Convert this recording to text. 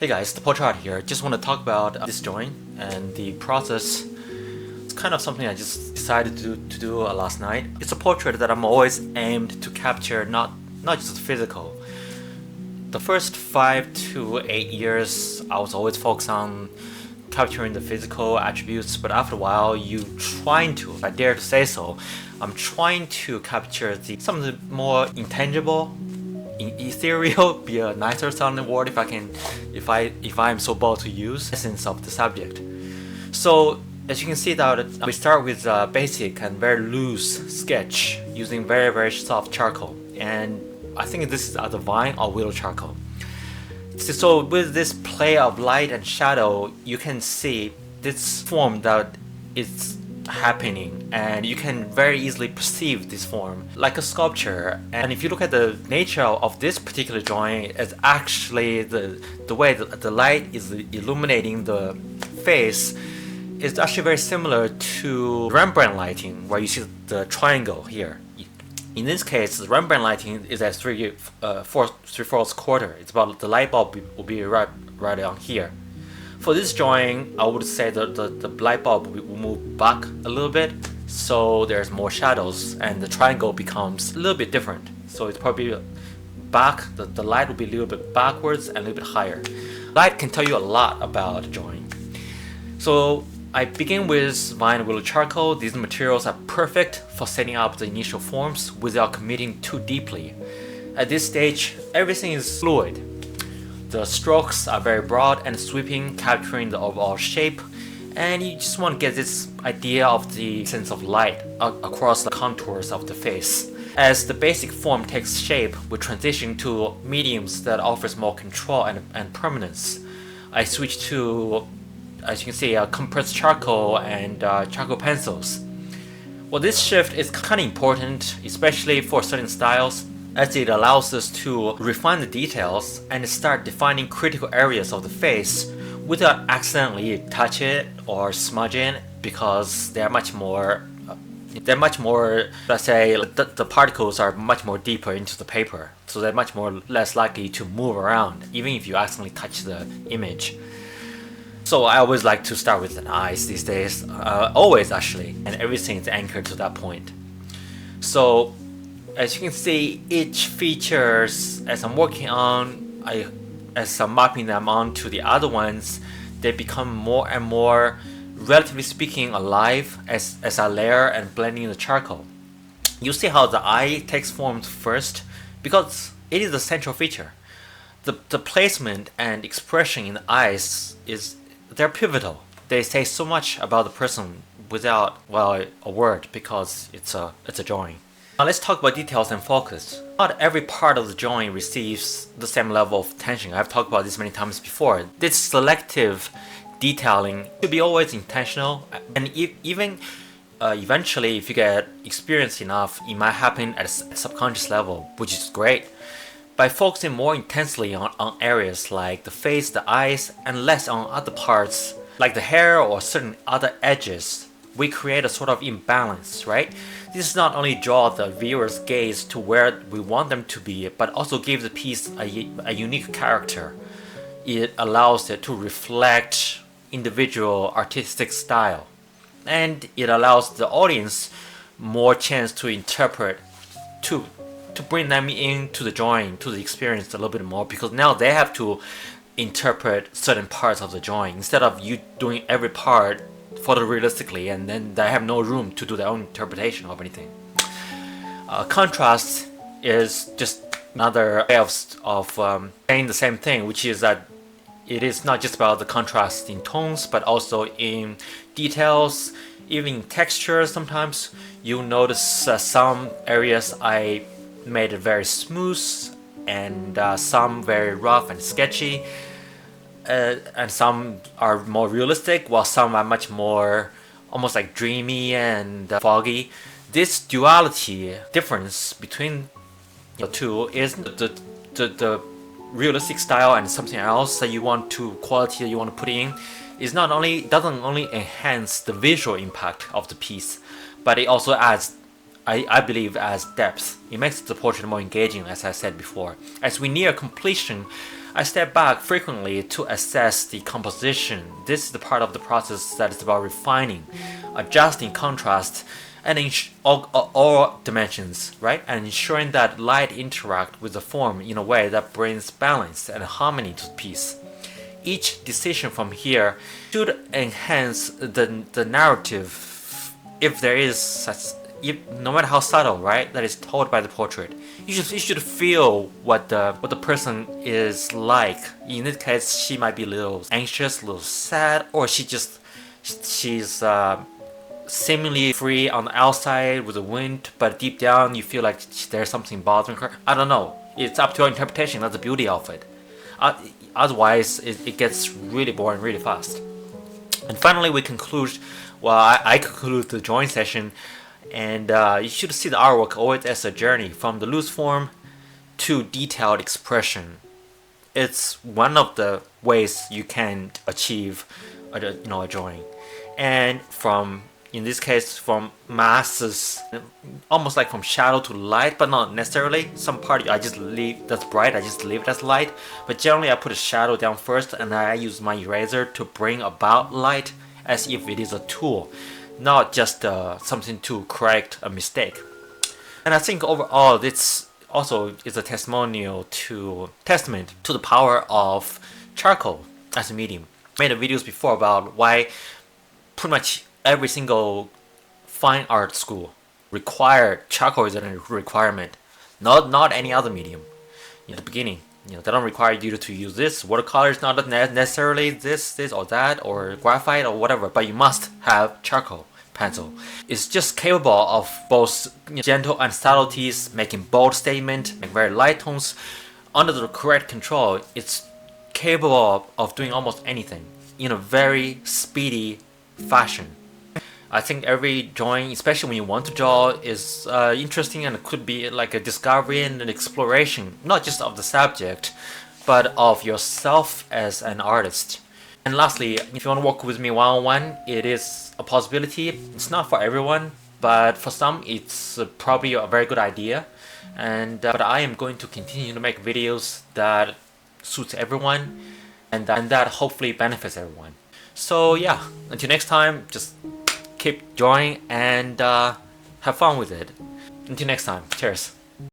Hey guys, the portrait here. Just want to talk about this drawing and the process. It's kind of something I just decided to do last night. It's a portrait that I'm always aimed to capture, not just the physical. The first 5 to 8 years, I was always focused on capturing the physical attributes, but after a while, if I dare to say so, I'm trying to capture some of the more intangible, ethereal, be a nicer sounding word if I'm so bold to use, essence of the subject. So as you can see that we start with a basic and very loose sketch using very soft charcoal, and I think this is either vine or willow charcoal. So with this play of light and shadow, you can see this form that is happening, and you can very easily perceive this form like a sculpture. And if you look at the nature of this particular drawing, it's actually the way the light is illuminating the face is actually very similar to Rembrandt lighting, where you see the triangle here. In this case, the Rembrandt lighting is at 3/4 quarter. It's about the light bulb will be right on here. For this drawing, I would say that the light bulb will move back a little bit, so there's more shadows, and the triangle becomes a little bit different. So it's probably back, the light will be a little bit backwards and a little bit higher. Light can tell you a lot about a drawing. So I begin with vine willow charcoal. These materials are perfect for setting up the initial forms without committing too deeply. At this stage, everything is fluid. The strokes are very broad and sweeping, capturing the overall shape, and you just want to get this idea of the sense of light across the contours of the face. As the basic form takes shape, we transition to mediums that offers more control and permanence. I switch to, as you can see, compressed charcoal and charcoal pencils. Well, this shift is kind of important, especially for certain styles, as it allows us to refine the details and start defining critical areas of the face without accidentally touch it or smudge it, because they're much more, let's say, the particles are much more deeper into the paper, so they're much more less likely to move around, even if you accidentally touch the image. So I always like to start with an eyes these days, always actually, and everything is anchored to that point. So as you can see, each features, as I'm working on, as I'm mapping them onto the other ones, they become more and more, relatively speaking, alive as I layer and blend in the charcoal. You see how the eye takes form first, because it is the central feature. The placement and expression in the eyes they're pivotal. They say so much about the person without, well, a word, because it's a drawing. Now let's talk about details and focus. Not every part of the drawing receives the same level of attention. I've talked about this many times before. This selective detailing should be always intentional, and even eventually, if you get experienced enough, it might happen at a subconscious level, which is great. By focusing more intensely on areas like the face, the eyes, and less on other parts like the hair or certain other edges, we create a sort of imbalance, right? This not only draws the viewer's gaze to where we want them to be, but also gives the piece a unique character. It allows it to reflect individual artistic style, and it allows the audience more chance to interpret, to bring them into the drawing, to the experience a little bit more, because now they have to interpret certain parts of the drawing instead of you doing every part photorealistically, and then they have no room to do their own interpretation of anything. Contrast is just another way of saying the same thing, which is that it is not just about the contrast in tones, but also in details, even in texture. Sometimes you'll notice some areas I made it very smooth, and some very rough and sketchy, and some are more realistic, while some are much more almost like dreamy and foggy. This duality difference between the two is the realistic style and something else that you want to quality that you want to put in is doesn't only enhance the visual impact of the piece, but it also adds, I believe, adds depth. It makes the portrait more engaging, as I said before. As we near completion, I step back frequently to assess the composition. This is the part of the process that is about refining, adjusting contrast, and all dimensions, right? And ensuring that light interact with the form in a way that brings balance and harmony to the piece. Each decision from here should enhance the narrative, if there is such, no matter how subtle, right, that is told by the portrait. You should feel what the person is like. In this case, she might be a little anxious, a little sad, or she's seemingly free on the outside with the wind, but deep down you feel like there's something bothering her. I don't know. It's up to your interpretation. That's the beauty of it. Otherwise, it gets really boring really fast. And finally, we conclude. Well, I conclude the drawing session, and you should see the artwork always as a journey from the loose form to detailed expression. It's one of the ways you can achieve a drawing, and from, in this case, from masses, almost like from shadow to light, but not necessarily. Some part I just leave that's bright, I just leave it as light. But generally I put a shadow down first, and I use my eraser to bring about light as if it is a tool, not just something to correct a mistake. And I think overall this also is a testament to the power of charcoal as a medium. I made videos before about why pretty much every single fine art school require charcoal is a requirement, not any other medium. In the beginning, they don't require you to use this. Watercolor is not necessarily this or that, or graphite or whatever, but you must have charcoal pencil. It's just capable of both gentle and subtleties, making bold statement, make very light tones. Under the correct control, it's capable of doing almost anything in a very speedy fashion. I think every drawing, especially when you want to draw, is interesting, and it could be like a discovery and an exploration, not just of the subject, but of yourself as an artist. And lastly, if you want to work with me one-on-one, it is a possibility. It's not for everyone, but for some it's probably a very good idea. And but I am going to continue to make videos that suits everyone, and that hopefully benefits everyone. So yeah, until next time, just keep drawing and have fun with it. Until next time, cheers.